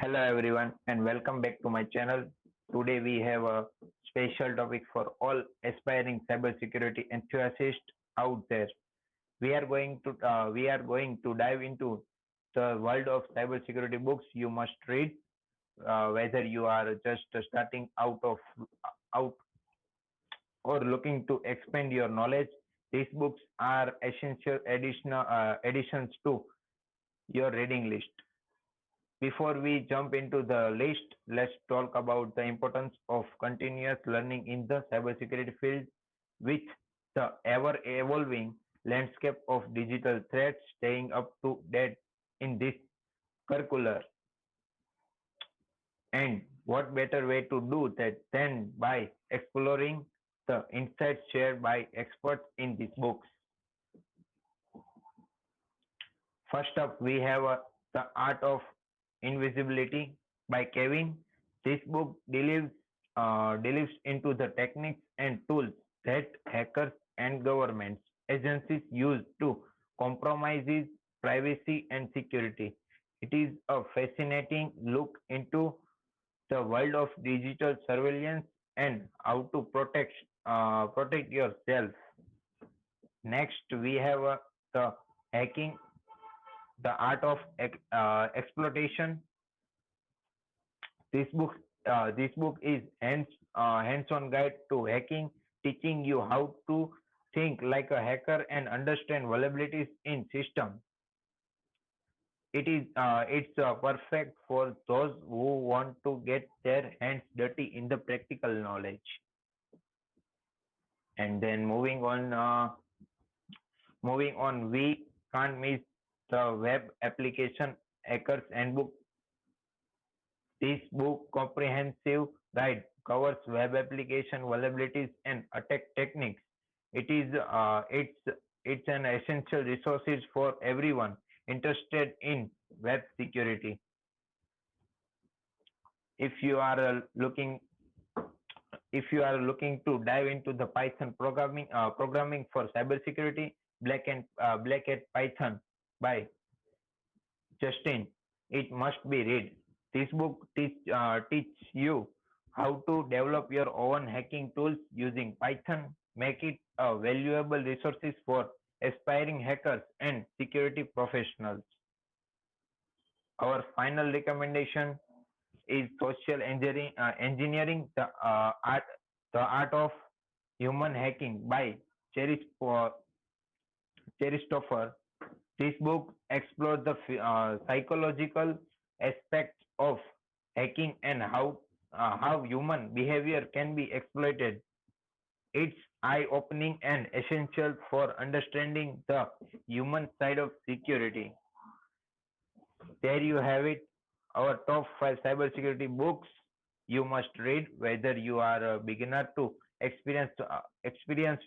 Hello everyone and welcome back to my channel. Today we have a special topic for all aspiring cybersecurity enthusiasts out there. We are going to dive into the world of cybersecurity books you must read, whether you are just starting out or looking to expand your knowledge. These books are essential additions to your reading list. Before we jump into the list, let's talk about the importance of continuous learning in the cybersecurity field. With the ever evolving landscape of digital threats, staying up to date in this curricular. And what better way to do that than by exploring the insights shared by experts in these books? First up, we have The Art of Invisibility by Kevin. This book delves into the techniques and tools that hackers and governments agencies use to compromise privacy and security. It is a fascinating look into the world of digital surveillance and how to protect yourself. Next, we have the hacking, the art of exploitation. This book is hands-on guide to hacking, teaching you how to think like a hacker and understand vulnerabilities in systems. It's perfect for those who want to get their hands dirty in the practical knowledge. And then moving on, we can't miss the web application hackers handbook. This book comprehensive guide covers web application vulnerabilities and attack techniques. It's an essential resource for everyone interested in web security. If you are looking to dive into the Python programming for cybersecurity, Black Hat Python by Justin, it must be read. This book teach you how to develop your own hacking tools using Python, make it a valuable resources for aspiring hackers and security professionals. Our final recommendation is Engineering, the art of human hacking by Christopher. This book explores the psychological aspects of hacking and how human behavior can be exploited. It's eye-opening and essential for understanding the human side of security. There you have it, our top five cybersecurity books you must read, whether you are a beginner to experienced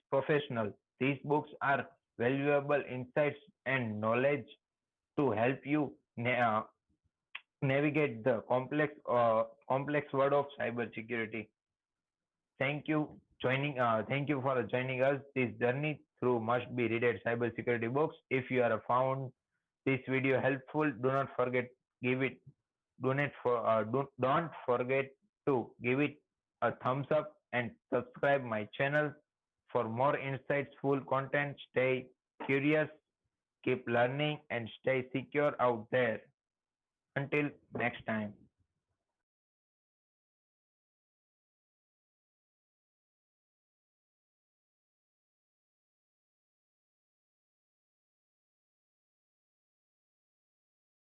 professional. These books are valuable insights and knowledge to help you navigate the complex world of cybersecurity. Thank you for joining us this journey through must be read cybersecurity books. If you are found this video helpful, do not forget give it do not for don't forget to give it a thumbs up and subscribe my channel for more insightful content. Stay curious, keep learning, and stay secure out there. Until next time.